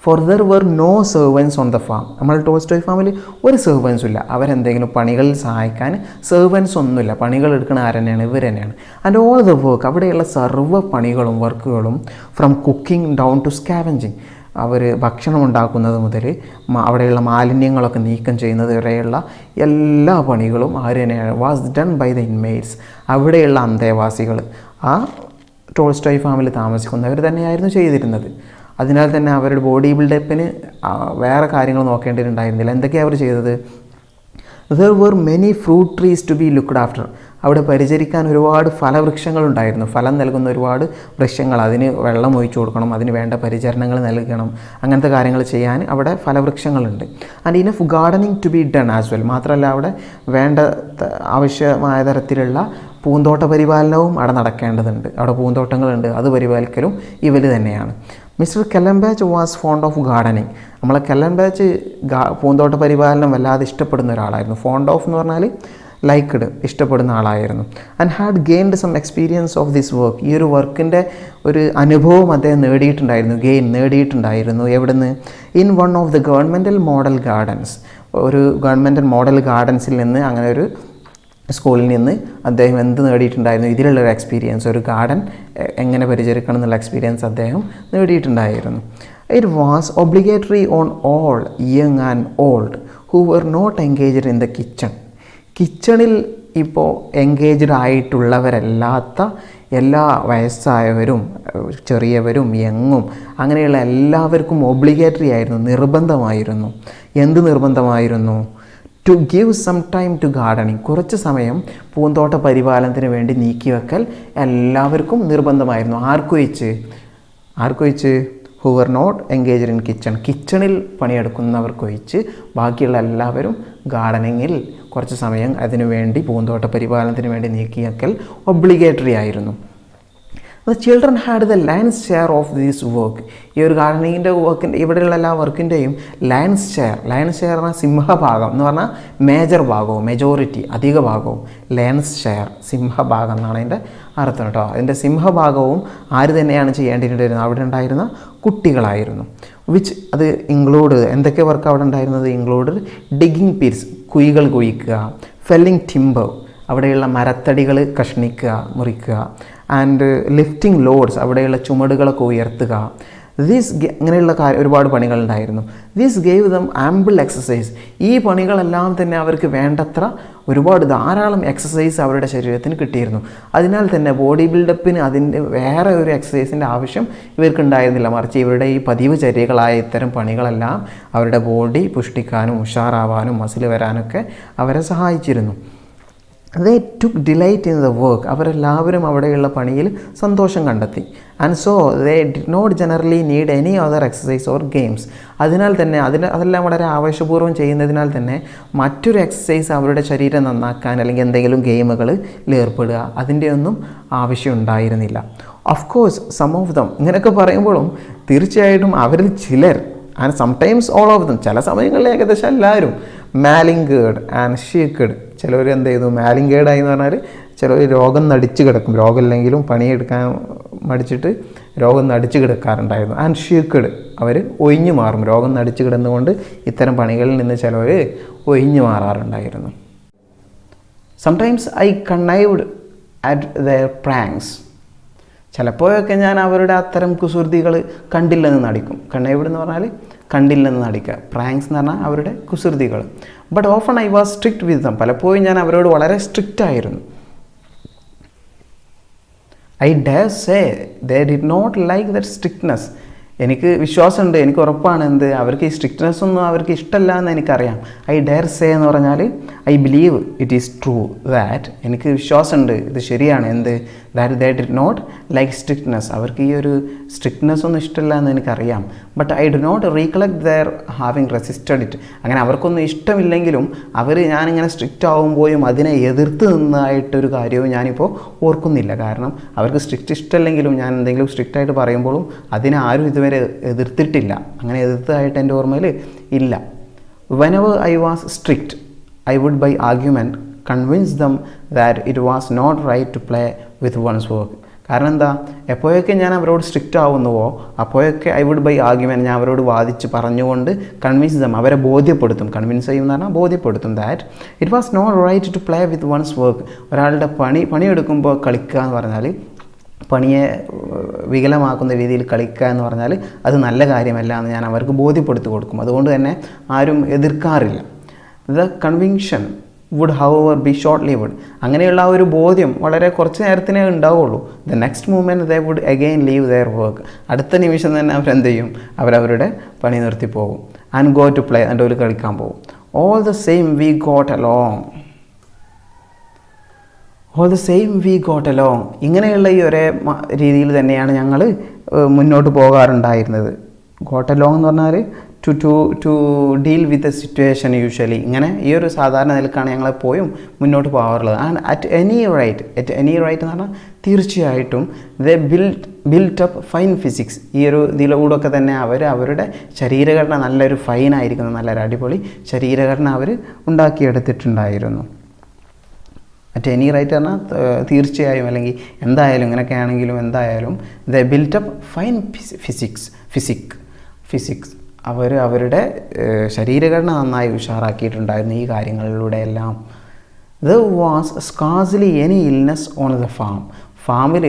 For there were no servants on the farm. നമ്മൾ ടോൾസ്റ്റോയ് ഫാമിൽ ഒരു സെർവൻസും ഇല്ല. അവരെന്തെങ്കിലും പണികളിൽ സഹായിക്കാൻ സെർവൻസ് ഒന്നുമില്ല. പണികൾ എടുക്കുന്ന ആരെന്നെയാണ്? ഇവർ തന്നെയാണ്. ആൻഡ് ഓൾ ദ വർക്ക്, അവിടെയുള്ള സർവ്വ പണികളും വർക്കുകളും from cooking down to scavenging, അവർ ഭക്ഷണം ഉണ്ടാക്കുന്നത് മുതൽ അവിടെയുള്ള മാലിന്യങ്ങളൊക്കെ നീക്കം ചെയ്യുന്നത് വരെയുള്ള എല്ലാ പണികളും ആര് തന്നെയാണ്? Was done by the inmates, അവിടെയുള്ള അന്തേവാസികൾ, ആ ടോൾസ്റ്റോയ് ഫാമിൽ താമസിക്കുന്നവർ തന്നെയായിരുന്നു ചെയ്തിരുന്നത്. അതിനാൽ തന്നെ അവരുടെ ബോഡി ബിൽഡപ്പിന് വേറെ കാര്യങ്ങൾ നോക്കേണ്ടിയിട്ടുണ്ടായിരുന്നില്ല. എന്തൊക്കെയാണ് അവർ ചെയ്തത്? There were many fruit trees to be looked after, അവിടെ പരിചരിക്കാൻ ഒരുപാട് ഫലവൃക്ഷങ്ങളുണ്ടായിരുന്നു. ഫലം നൽകുന്ന ഒരുപാട് വൃക്ഷങ്ങൾ, അതിന് വെള്ളം ഒഴിച്ചു കൊടുക്കണം, അതിന് വേണ്ട പരിചരണങ്ങൾ നൽകണം, അങ്ങനത്തെ കാര്യങ്ങൾ ചെയ്യാൻ അവിടെ ഫലവൃക്ഷങ്ങളുണ്ട്. And enough gardening to be done as well, മാത്രമല്ല അവിടെ വേണ്ട ആവശ്യമായ തരത്തിലുള്ള പൂന്തോട്ട പരിപാലനവും അവിടെ നടക്കേണ്ടതുണ്ട്. അവിടെ പൂന്തോട്ടങ്ങളുണ്ട്, അത് പരിപാലിക്കലും ഇവർ തന്നെയാണ്. Mister Kallenbach was fond of gardening, നമ്മളെ കെല്ലംബാച്ച് പൂന്തോട്ട പരിപാലനം വല്ലാതെ ഇഷ്ടപ്പെടുന്ന ഒരാളായിരുന്നു. ഫോണ്ട് ഓഫ് എന്ന് പറഞ്ഞാൽ ലൈക്ക്ഡ്, ഇഷ്ടപ്പെടുന്ന ആളായിരുന്നു. And had gained some experience of this work, ഈ ഒരു വർക്കിൻ്റെ ഒരു അനുഭവം അദ്ദേഹം നേടിയിട്ടുണ്ടായിരുന്നു. എവിടുന്ന്? In one of the governmental model gardens, ഒരു ഗവൺമെൻറ്റൽ മോഡൽ ഗാർഡൻസിൽ നിന്ന്, അങ്ങനെ ഒരു സ്കൂളിൽ നിന്ന് അദ്ദേഹം എന്ത് നേടിയിട്ടുണ്ടായിരുന്നു? ഇതിലുള്ളൊരു എക്സ്പീരിയൻസ്, ഒരു ഗാർഡൻ എങ്ങനെ പരിചരിക്കണം എന്നുള്ള എക്സ്പീരിയൻസ് അദ്ദേഹം നേടിയിട്ടുണ്ടായിരുന്നു. It was obligatory on all young and old who were not engaged in the kitchen. കിച്ചണിൽ ഇപ്പോൾ എൻഗേജ്ഡ് ആയിട്ടുള്ളവരല്ലാത്ത എല്ലാ വയസ്സായവരും ചെറിയവരും യങ്ങും അങ്ങനെയുള്ള എല്ലാവർക്കും ഒബ്ലിഗേറ്ററി ആയിരുന്നു, നിർബന്ധമായിരുന്നു. എന്ത് നിർബന്ധമായിരുന്നു? To give some time to gardening, കുറച്ച് സമയം പൂന്തോട്ട പരിപാലനത്തിന് വേണ്ടി നീക്കിവെക്കൽ എല്ലാവർക്കും നിർബന്ധമായിരുന്നു. ആർക്കൊഴിച്ച്? Who were not engaged in kitchen, കിച്ചണിൽ പണിയെടുക്കുന്നവർക്കൊഴിച്ച് ബാക്കിയുള്ള എല്ലാവരും ഗാർഡനിങ്ങിൽ കുറച്ച് സമയം അതിനു വേണ്ടി, പൂന്തോട്ട പരിപാലനത്തിന് വേണ്ടി നീക്കിവെക്കൽ ഒബ്ലിഗേറ്ററി ആയിരുന്നു. The children had the lion's share of these work, ഈ ഒരു ഗാർഡനിങ്ങിൻ്റെ വർക്കിൻ്റെ ഇവിടെയുള്ള എല്ലാ വർക്കിൻ്റെയും ലയൺസ് ഷെയർ പറഞ്ഞാൽ സിംഹഭാഗം എന്ന് പറഞ്ഞാൽ മേജർ ഭാഗവും, മെജോറിറ്റി അധിക ഭാഗവും, ലയൺസ് ഷെയർ സിംഹഭാഗം എന്നാണ് അതിൻ്റെ അർത്ഥം കേട്ടോ. അതിൻ്റെ സിംഹഭാഗവും ആര് തന്നെയാണ് ചെയ്യേണ്ടിയിരുന്നത്? അവിടെ ഉണ്ടായിരുന്ന കുട്ടികളായിരുന്നു. അത് ഇൻക്ലൂഡ് എന്തൊക്കെ വർക്ക് അവിടെ ഉണ്ടായിരുന്നത്? ഇൻക്ലൂഡ് ഡിഗിങ് പിറ്റ്സ്, കുഴികൾ കുഴിക്കുക, ഫെല്ലിംഗ് ടിമ്പർ, അവിടെയുള്ള മരത്തടികൾ കഷ്ണിക്കുക, മുറിക്കുക, ആൻഡ് ലിഫ്റ്റിംഗ് ലോഡ്സ്, അവിടെയുള്ള ചുമടുകളൊക്കെ ഉയർത്തുക. ഇങ്ങനെയുള്ള ഒരുപാട് പണികളുണ്ടായിരുന്നു. This gave them ample exercise, ഈ പണികളെല്ലാം തന്നെ അവർക്ക് വേണ്ടത്ര ധാരാളം എക്സസൈസ് അവരുടെ ശരീരത്തിന് കിട്ടിയിരുന്നു. അതിനാൽ തന്നെ ബോഡി ബിൽഡപ്പിന് അതിൻ്റെ വേറെ ഒരു എക്സസൈസിൻ്റെ ആവശ്യം ഇവർക്കുണ്ടായിരുന്നില്ല. മറിച്ച് ഇവരുടെ ഈ പതിവ് ചര്യകളായ ഇത്തരം പണികളെല്ലാം അവരുടെ ബോഡി പുഷ്ടിക്കാനും ഉഷാറാവാനും മസിൽ വരാനൊക്കെ അവരെ സഹായിച്ചിരുന്നു. They took delight in the work, അവരെല്ലാവരും അവിടെയുള്ള പണിയിൽ സന്തോഷം കണ്ടെത്തി. And so they did not generally need any other exercise or games, അതിനാൽ തന്നെ അതെല്ലാം വളരെ ആവേശപൂർവ്വം ചെയ്യുന്നതിനാൽ തന്നെ മറ്റൊരു എക്സസൈസ് അവരുടെ ശരീരം നന്നാക്കാൻ അല്ലെങ്കിൽ എന്തെങ്കിലും ഗെയിമുകളിൽ ഏർപ്പെടുക അതിൻ്റെ ഒന്നും ആവശ്യം ഉണ്ടായിരുന്നില്ല. Of course some of them, ഇങ്ങനെയൊക്കെ പറയുമ്പോഴും തീർച്ചയായിട്ടും അവരിൽ ചിലർ, and sometimes all of them, ചില സമയങ്ങളിൽ ഏകദേശം എല്ലാവരും മാലിംഗേർഡ് ആൻഡ് ഷീക്കഡ്, ചിലവർ എന്ത് ചെയ്തു? മാലിംഗേർഡായി എന്ന് പറഞ്ഞാൽ ചിലവർ രോഗം നടിച്ച് കിടക്കും, രോഗമില്ലെങ്കിലും പണിയെടുക്കാൻ മടിച്ചിട്ട് രോഗം നടിച്ച് കിടക്കാറുണ്ടായിരുന്നു. ആൻഡ് ഷീക്കഡ്, അവർ ഒഴിഞ്ഞു മാറും, രോഗം നടിച്ച് കിടന്നുകൊണ്ട് ഇത്തരം പണികളിൽ നിന്ന് ചിലവർ ഒഴിഞ്ഞു മാറാറുണ്ടായിരുന്നു. Sometimes I connived at their pranks, ചിലപ്പോഴൊക്കെ ഞാൻ അവരുടെ അത്തരം കുസൃതികൾ കണ്ടില്ലെന്ന് നടിക്കും. കണ്ണൈവ്ഡ് എന്ന് പറഞ്ഞാൽ കണ്ടില്ലെന്ന് നടിക്കുക, പ്രാങ്ക്സ് എന്ന് പറഞ്ഞാൽ അവരുടെ കുസൃതികൾ. But often I was strict with them, പലപ്പോഴും ഞാൻ അവരോട് വളരെ സ്ട്രിക്റ്റ് ആയിരുന്നു. I dare say they did not like that strictness. എനിക്ക് വിശ്വാസമുണ്ട്, എനിക്ക് ഉറപ്പാണ് എന്ത് അവർക്ക് ഈ സ്ട്രിക്ട്നെസ് ഒന്നും അവർക്ക് ഇഷ്ടമല്ല എന്ന് എനിക്കറിയാം. ഐ ഡെയർ സേ എന്ന് പറഞ്ഞാൽ I believe it is true that, എനിക്ക് വിശ്വാസമുണ്ട് ഇത് ശരിയാണ് എന്ത്, that they did not like strictness, അവർക്ക് ഈ ഒരു സ്ട്രിക്ട്നെസ് ഒന്നും ഇഷ്ടമല്ല എന്ന് എനിക്കറിയാം. But I do not recollect their having resisted it. അങ്ങനെ അവർക്കൊന്നും ഇഷ്ടമില്ലെങ്കിലും ഞാനിങ്ങനെ സ്ട്രിക്റ്റ് ആകുമ്പോഴും അതിനെ എതിർത്ത് നിന്നതായിട്ടൊരു കാര്യവും ഞാനിപ്പോൾ ഓർക്കുന്നില്ല. കാരണം അവർക്ക് സ്ട്രിക്റ്റ് ഇഷ്ടമല്ലെങ്കിലും ഞാൻ എന്തെങ്കിലും സ്ട്രിക്റ്റായിട്ട് പറയുമ്പോഴും അതിനെ ആരും ഇതുവരെ എതിർത്തിട്ടില്ല. അങ്ങനെ എതിർത്തതായിട്ട് എൻ്റെ ഓർമ്മയിൽ ഇല്ല. Whenever I was strict, I would by argument convince them that it was not right to play with one's work. കാരണം എന്താ, എപ്പോഴൊക്കെ ഞാൻ അവരോട് സ്ട്രിക്റ്റ് ആവുന്നുവോ അപ്പോഴൊക്കെ ഐ വുഡ് ബൈ ആർഗ്യുമെൻറ്റ്, ഞാൻ അവരോട് വാദിച്ച് പറഞ്ഞുകൊണ്ട് കൺവിൻസ് ദം, അവരെ ബോധ്യപ്പെടുത്തും. കൺവിൻസ് ചെയ്യുമെന്ന് പറഞ്ഞാൽ ബോധ്യപ്പെടുത്തും. That it was not right to play with one's work. ഒരാളുടെ പണിയെടുക്കുമ്പോൾ കളിക്കുക എന്ന് പറഞ്ഞാൽ, പണിയെ വികലമാക്കുന്ന രീതിയിൽ കളിക്കുക എന്ന് പറഞ്ഞാൽ അത് നല്ല കാര്യമല്ല എന്ന് ഞാൻ അവർക്ക് ബോധ്യപ്പെടുത്തി കൊടുക്കും. അതുകൊണ്ട് തന്നെ ആരും എതിർക്കാറില്ല. The conviction would however be short lived. അങ്ങനെയുള്ള ആ ഒരു ബോധ്യം വളരെ കുറച്ച് നേരത്തിനേ ഉണ്ടാവുള്ളൂ. The next moment they would again leave their work. അടുത്ത നിമിഷം തന്നെ അവരെന്ത് ചെയ്യും, അവരവരുടെ പണി നിർത്തി പോകും. ആൻഡ് ഗോ ടു പ്ലേ, എന്നിട്ട് അവർ കളിക്കാൻ പോകും. All the same we got along. ഇങ്ങനെയുള്ള ഈ ഒരേ രീതിയിൽ തന്നെയാണ് ഞങ്ങൾ മുന്നോട്ട് പോകാറുണ്ടായിരുന്നത്. ഗോട്ട് അലോങ് എന്ന് പറഞ്ഞാൽ to deal with a situation usually. ഇങ്ങനെ ഈ ഒരു സാധാരണ നിലക്കാണ് ഞങ്ങളെപ്പോഴും മുന്നോട്ട് പോകാറുള്ളത്. ആൻഡ് അറ്റ് എനി റൈറ്റ് എന്ന് പറഞ്ഞാൽ തീർച്ചയായിട്ടും ദേ ബിൽറ്റ് അപ്പ് ഫൈൻ ഫിസിക്സ്. ഈ ഒരു ഇതിലൂടെയൊക്കെ തന്നെ അവരുടെ ശരീരഘടന നല്ലൊരു ഫൈനായിരിക്കുന്നു, നല്ലൊരു അടിപൊളി ശരീരഘടന അവർ ഉണ്ടാക്കിയെടുത്തിട്ടുണ്ടായിരുന്നു. അറ്റ് എനി റൈറ്റ് പറഞ്ഞാൽ തീർച്ചയായും, അല്ലെങ്കിൽ എന്തായാലും, ഇങ്ങനെയൊക്കെ ആണെങ്കിലും എന്തായാലും ദ ബിൽറ്റപ്പ് ഫൈൻ ഫിസിക്സ്. അവരുടെ ശരീരഘടന നന്നായി ഉഷാറാക്കിയിട്ടുണ്ടായിരുന്നു ഈ കാര്യങ്ങളിലൂടെയെല്ലാം. There was scarcely any illness on the ഫാമിൽ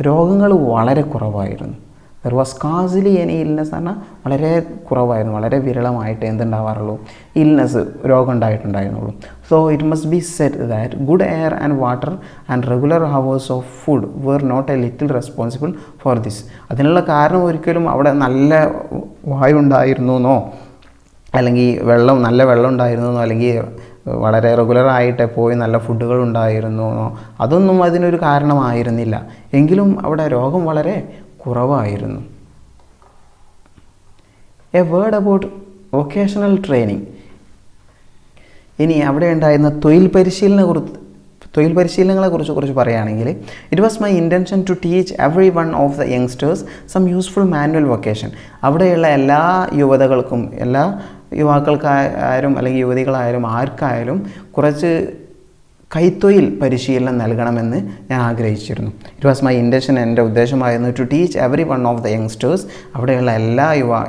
രോഗങ്ങൾ വളരെ കുറവായിരുന്നു. There was scarcely any illness എന്ന് പറഞ്ഞാൽ വളരെ കുറവായിരുന്നു, വളരെ വിരളമായിട്ട് എന്തുണ്ടാവാറുള്ളൂ, ഇൽനെസ്, രോഗം ഉണ്ടായിട്ടുണ്ടായിരുന്നുള്ളൂ. So it must be said that good air and water and regular hours of food were not a little responsible for this. അതിനുള്ള കാരണം ഒരിക്കലും അവിടെ നല്ല വായു ഉണ്ടായിരുന്നോ, അല്ലെങ്കിൽ നല്ല വെള്ളം ഉണ്ടായിരുന്നോ, അല്ലെങ്കിൽ വളരെ റെഗുലറായിട്ട് പോയി നല്ല ഫുഡുകൾ ഉണ്ടായിരുന്നോ, അതൊന്നും അതിനൊരു കാരണമായിരുന്നില്ല. എങ്കിലും അവിടെ രോഗം വളരെ കുറവായിരുന്നു. A word about vocational training. ഇനി അവിടെ ഉണ്ടായിരുന്ന തൊഴിൽ പരിശീലനങ്ങളെക്കുറിച്ച് കുറച്ച് പറയുകയാണെങ്കിൽ, it was my intention to teach every one of the youngsters some useful manual vocation. അവിടെയുള്ള എല്ലാ യുവതകൾക്കും, എല്ലാ യുവാക്കൾക്കായാലും അല്ലെങ്കിൽ യുവതികളായാലും ആർക്കായാലും കുറച്ച് കൈത്തൊഴിൽ പരിശീലനം നൽകണമെന്ന് ഞാൻ ആഗ്രഹിച്ചിരുന്നു. ഇറ്റ് വാസ് മൈ ഇൻറ്റൻഷൻ, എൻ്റെ ഉദ്ദേശമായിരുന്നു to teach every one of the youngsters, അവിടെയുള്ള എല്ലാ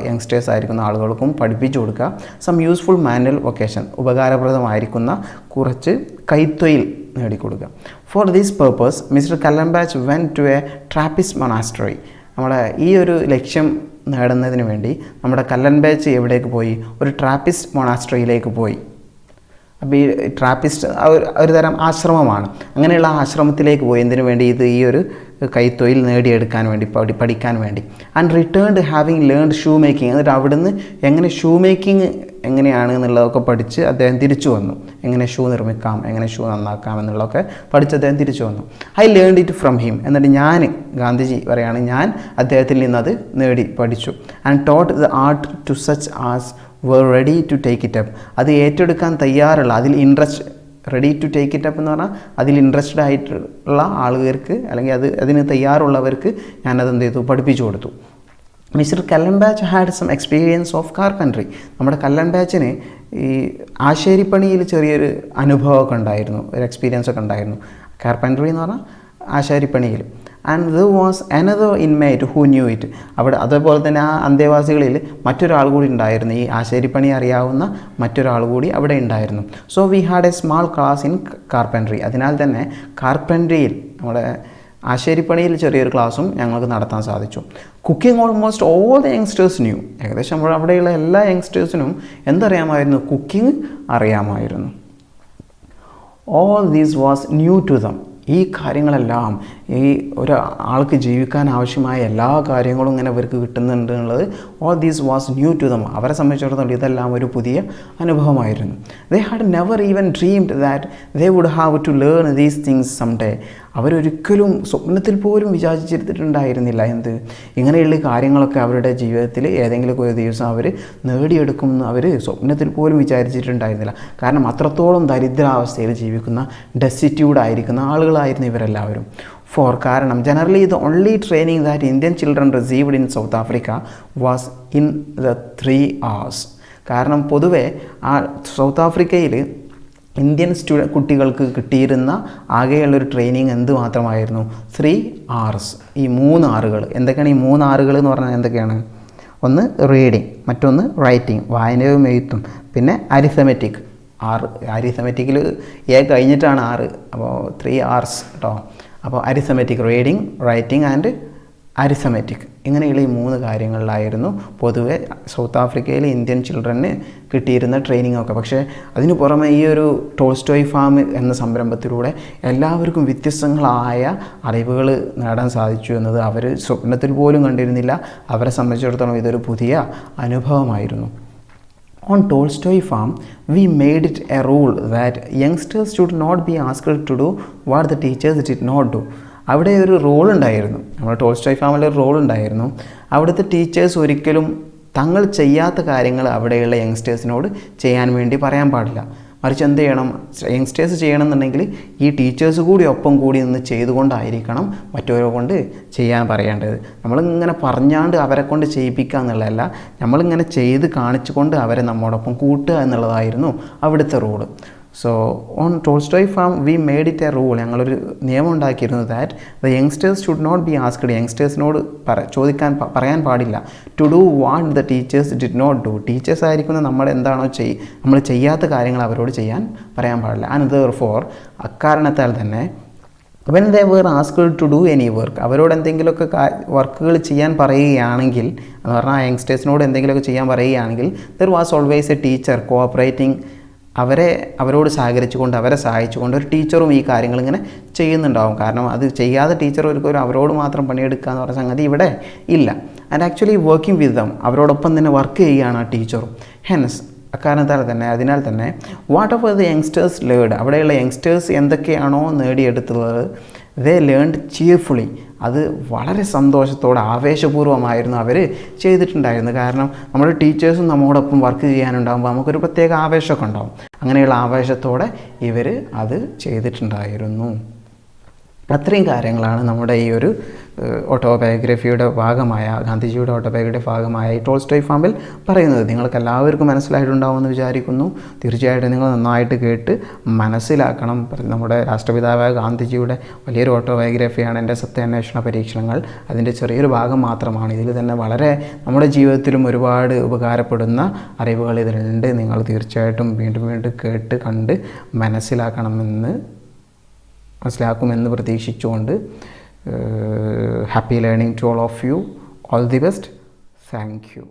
യങ്സ്റ്റേഴ്സ് ആയിരിക്കുന്ന ആളുകൾക്കും പഠിപ്പിച്ചു കൊടുക്കുക സം യൂസ്ഫുൾ മാനുവൽ വൊക്കേഷൻ, ഉപകാരപ്രദമായിരിക്കുന്ന കുറച്ച് കൈത്തൊഴിൽ നേടിക്കൊടുക്കുക. For this purpose mister Kallenbach went to a Trappist monastery. നമ്മുടെ ഈ ഒരു ലക്ഷ്യം നേടുന്നതിന് വേണ്ടി നമ്മുടെ കല്ലൻബാച്ച് എവിടേക്ക് പോയി, ഒരു ട്രാപ്പിസ്റ്റ് മൊണാസ്ട്രിയിലേക്ക് പോയി. അപ്പോൾ ഈ ട്രാപ്പിസ്റ്റ് ഒരു തരം ആശ്രമമാണ്. അങ്ങനെയുള്ള ആശ്രമത്തിലേക്ക് പോയി. എന്തിനു വേണ്ടി? ഈ ഒരു കൈത്തൊഴിൽ നേടിയെടുക്കാൻ വേണ്ടി, പഠിക്കാൻ വേണ്ടി. And returned having learned shoe making. എന്നിട്ട് അവിടുന്ന് എങ്ങനെ ഷൂ മേക്കിംഗ് എങ്ങനെയാണ് എന്നുള്ളതൊക്കെ പഠിച്ച് അദ്ദേഹം തിരിച്ചു വന്നു. എങ്ങനെ ഷൂ നിർമ്മിക്കാം, എങ്ങനെ ഷൂ നന്നാക്കാം എന്നുള്ളതൊക്കെ പഠിച്ച് അദ്ദേഹം തിരിച്ചു വന്നു. I learned it from him. എന്നിട്ട് ഗാന്ധിജി പറയുകയാണ്, ഞാൻ അദ്ദേഹത്തിൽ നിന്നത് പഠിച്ചു. And taught the art to such as were ready to take it up. അത് ഏറ്റെടുക്കാൻ തയ്യാറുള്ള, അതിൽ ready to take it up എന്ന് പറഞ്ഞാൽ അതിൽ ഇൻട്രസ്റ്റഡ് ആയിട്ടുള്ള ആളുകൾക്ക്, അല്ലെങ്കിൽ അതിന് തയ്യാറുള്ളവർക്ക് ഞാനത് എന്ത് ചെയ്തു, പഠിപ്പിച്ചു കൊടുത്തു. Mister Kallenbach had some experience of carpentry. നമ്മുടെ കല്ലൻബാച്ചിന് ഈ ആശാരിപ്പണിയിൽ ചെറിയൊരു അനുഭവമൊക്കെ ഉണ്ടായിരുന്നു, ഒരു എക്സ്പീരിയൻസ് ഒക്കെ ഉണ്ടായിരുന്നു. കാർപ്പൻട്രി എന്ന് പറഞ്ഞാൽ ആശാരിപ്പണിയിൽ. And there was another inmate who knew it. അവിടെ അതേപോലെ തന്നെ ആ അന്തേവാസികളിൽ മറ്റൊരാൾ കൂടി ഉണ്ടായിരുന്നു, ഈ ആശാരിപ്പണി അറിയാവുന്ന മറ്റൊരാൾ കൂടി അവിടെ ഉണ്ടായിരുന്നു. So we had A small class in carpentry. അതിനാൽ തന്നെ കാർപ്പൻട്രിയിൽ, നമ്മുടെ ആശാരിപ്പണിയിൽ ചെറിയൊരു ക്ലാസ്സും ഞങ്ങൾക്ക് നടത്താൻ സാധിച്ചു. Cooking almost all the youngsters knew. ഏകദേശം അവിടെയുള്ള എല്ലാ യങ്സ്റ്റേഴ്സിനും എന്തറിയാമായിരുന്നു? കുക്കിംഗ് അറിയാമായിരുന്നു. All these was new to them. ഈ കാര്യങ്ങളെല്ലാം ഈ ഒരാൾക്ക് ജീവിക്കാൻ ആവശ്യമായ എല്ലാ കാര്യങ്ങളും ഇങ്ങനെ ഇവർക്ക് കിട്ടുന്നുണ്ട് എന്നുള്ളത് all these was new to them. അവരെ സംബന്ധിച്ചിടത്തോളം ഇതെല്ലാം ഒരു പുതിയ അനുഭവമായിരുന്നു. They had never even dreamed that they would have to learn these things some day. അവരൊരിക്കലും സ്വപ്നത്തിൽ പോലും വിചാരിച്ചിരുന്നിട്ടുണ്ടായിരുന്നില്ല ഇങ്ങനെയുള്ള കാര്യങ്ങളൊക്കെ അവരുടെ ജീവിതത്തിൽ ഏതെങ്കിലും ഒരു ദിവസം അവർ നേടിയെടുക്കുമെന്ന് അവർ സ്വപ്നത്തിൽ പോലും വിചാരിച്ചിട്ടുണ്ടായിരുന്നില്ല. കാരണം അത്രത്തോളം ദരിദ്രാവസ്ഥയിൽ ജീവിക്കുന്ന ഡെസ്റ്റിറ്റ്യൂഡ് ആയിരിക്കുന്ന ആളുകളായിരുന്നു ഇവരെല്ലാവരും. കാരണം generally the only training that Indian children received in south Africa was in the 3 hours. കാരണം പൊതുവെ ആ സൗത്ത് ആഫ്രിക്കയിൽ ഇന്ത്യൻ കുട്ടികൾക്ക് കിട്ടിയിരുന്ന ആകെയുള്ളൊരു ട്രെയിനിങ് എന്ത് മാത്രമായിരുന്നു? 3 hours. ഈ 3 hours എന്തൊക്കെയാണ്? ഈ 3 hours എന്ന് പറഞ്ഞാൽ എന്തൊക്കെയാണ്? ഒന്ന് റീഡിങ്, മറ്റൊന്ന് റൈറ്റിംഗ്, വായനയും എഴുത്തും, പിന്നെ അരിത്തമെറ്റിക്. അരിത്തമെറ്റിക്കിൽ കഴിഞ്ഞിട്ടാണ് 6, അപ്പോൾ 3 hours കേട്ടോ. അപ്പോൾ arithmetic, reading, writing and arithmetic, ഇങ്ങനെയുള്ള ഈ 3 കാര്യങ്ങളിലായിരുന്നു പൊതുവെ സൗത്ത് ആഫ്രിക്കയിൽ ഇന്ത്യൻ ചിൽഡ്രന് കിട്ടിയിരുന്ന ട്രെയിനിങ് ഒക്കെ. പക്ഷേ അതിന് പുറമെ ഈ ഒരു ടോൾസ്റ്റോയ് ഫാം എന്ന സംരംഭത്തിലൂടെ എല്ലാവർക്കും വ്യത്യസ്തങ്ങളായ അറിവുകൾ നേടാൻ സാധിച്ചു എന്നത് അവർ സ്വപ്നത്തിൽ പോലും കണ്ടിരുന്നില്ല. അവരെ സംബന്ധിച്ചിടത്തോളം ഇതൊരു പുതിയ അനുഭവമായിരുന്നു. On Tolstoy farm, we made it a rule that youngsters should not be asked to do what the teachers did not do. അവിടെ ഒരു റോൾ ഉണ്ടായിരുന്നു. നമ്മുടെ ടോൾസ്റ്റോയ് ഫാമിൽ ഒരു റോൾ ഉണ്ടായിരുന്നു. അവിടുത്തെ ടീച്ചേഴ്സ് ഒരിക്കലും തങ്ങൾ ചെയ്യാത്ത കാര്യങ്ങൾ അവിടെയുള്ള യങ്സ്റ്റേഴ്സിനോട് ചെയ്യാൻ വേണ്ടി പറയാൻ പാടില്ല. മറിച്ച് എന്ത് ചെയ്യണം? യങ്സ്റ്റേഴ്സ് ചെയ്യണമെന്നുണ്ടെങ്കിൽ ഈ ടീച്ചേഴ്സ് കൂടി ഒപ്പം കൂടി നിന്ന് ചെയ്തുകൊണ്ടായിരിക്കണം മറ്റവരെ കൊണ്ട് ചെയ്യാൻ പറയേണ്ടത്. നമ്മളിങ്ങനെ പറഞ്ഞാണ്ട് അവരെ കൊണ്ട് ചെയ്യിപ്പിക്കുക എന്നുള്ളതല്ല, നമ്മളിങ്ങനെ ചെയ്ത് കാണിച്ചുകൊണ്ട് അവരെ നമ്മോടൊപ്പം കൂട്ടുക എന്നുള്ളതായിരുന്നു അവിടുത്തെ rule. So on Tolstoy farm we made it a rule. ഞങ്ങളൊരു നിയമം ഉണ്ടാക്കിയിരുന്നു that the youngsters should not be asked. യങ്സ്റ്റേഴ്സിനോട് പറയാൻ പാടില്ല to do what the teachers did not do. Teachers ആയിരിക്കുന്ന നമ്മൾ ചെയ്യാത്ത കാര്യങ്ങൾ അവരോട് ചെയ്യാൻ പറയാൻ പാടില്ല. ആൻഡ് ദെയർഫോർ അക്കാരണത്താൽ തന്നെ when they were asked to do any work, അവരോട് എന്തെങ്കിലുമൊക്കെ വർക്കുകൾ ചെയ്യാൻ പറയുകയാണെങ്കിൽ, എന്ന് പറഞ്ഞാൽ ആ യങ്സ്റ്റേഴ്സിനോട് എന്തെങ്കിലുമൊക്കെ ചെയ്യാൻ പറയുകയാണെങ്കിൽ there was always a teacher cooperating. അവരോട് സഹകരിച്ചുകൊണ്ട് അവരെ സഹായിച്ചുകൊണ്ട് ഒരു ടീച്ചറും ഈ കാര്യങ്ങൾ ഇങ്ങനെ ചെയ്യുന്നുണ്ടാവും. കാരണം അത് ചെയ്യാതെ ടീച്ചർ ഒരു അവരോട് മാത്രം പണിയെടുക്കുക എന്ന് പറഞ്ഞ സംഗതി ഇവിടെ ഇല്ല. And actually working with dum, അവരോടൊപ്പം തന്നെ വർക്ക് ചെയ്യുകയാണ് ആ ടീച്ചറും. ഹെൻസ് അതിനാൽ തന്നെ what ever the youngsters learned, അവിടെയുള്ള യങ്സ്റ്റേഴ്സ് എന്തൊക്കെയാണോ നേടിയെടുത്തത് ദേ ലേൺഡ് ചിയർഫുള്ളി, അത് വളരെ സന്തോഷത്തോടെ ആവേശപൂർവ്വമായിരുന്നു അവർ ചെയ്തിട്ടുണ്ടായിരുന്നു. കാരണം നമ്മുടെ ടീച്ചേഴ്സും നമ്മോടൊപ്പം വർക്ക് ചെയ്യാനുണ്ടാകുമ്പോൾ നമുക്കൊരു പ്രത്യേക ആവേശമൊക്കെ ഉണ്ടാകും. അങ്ങനെയുള്ള ആവേശത്തോടെ ഇവർ അത് ചെയ്തിട്ടുണ്ടായിരുന്നു. അത്രയും കാര്യങ്ങളാണ് നമ്മുടെ ഈ ഒരു ഓട്ടോബയോഗ്രഫിയുടെ ഭാഗമായ, ഗാന്ധിജിയുടെ ഓട്ടോബയോഗ്രഫിയുടെ ഭാഗമായ ഈ ടോൾസ്റ്റോയ് ഫാമിൽ പറയുന്നത്. നിങ്ങൾക്ക് എല്ലാവർക്കും മനസ്സിലായിട്ടുണ്ടാവുമെന്ന് വിചാരിക്കുന്നു. തീർച്ചയായിട്ടും നിങ്ങൾ നന്നായിട്ട് കേട്ട് മനസ്സിലാക്കണം. നമ്മുടെ രാഷ്ട്രപിതാവായ ഗാന്ധിജിയുടെ വലിയൊരു ഓട്ടോബയോഗ്രഫിയാണ് എൻ്റെ സത്യാന്വേഷണ പരീക്ഷണങ്ങൾ. അതിൻ്റെ ചെറിയൊരു ഭാഗം മാത്രമാണ്. ഇതിൽ തന്നെ വളരെ നമ്മുടെ ജീവിതത്തിലും ഒരുപാട് ഉപകാരപ്പെടുന്ന അറിവുകൾ ഇതിലുണ്ട്. നിങ്ങൾ തീർച്ചയായിട്ടും വീണ്ടും കേട്ട് കണ്ട് മനസ്സിലാക്കുമെന്ന് പ്രതീക്ഷിച്ചുകൊണ്ട് happy learning to all of you. All the best. Thank you.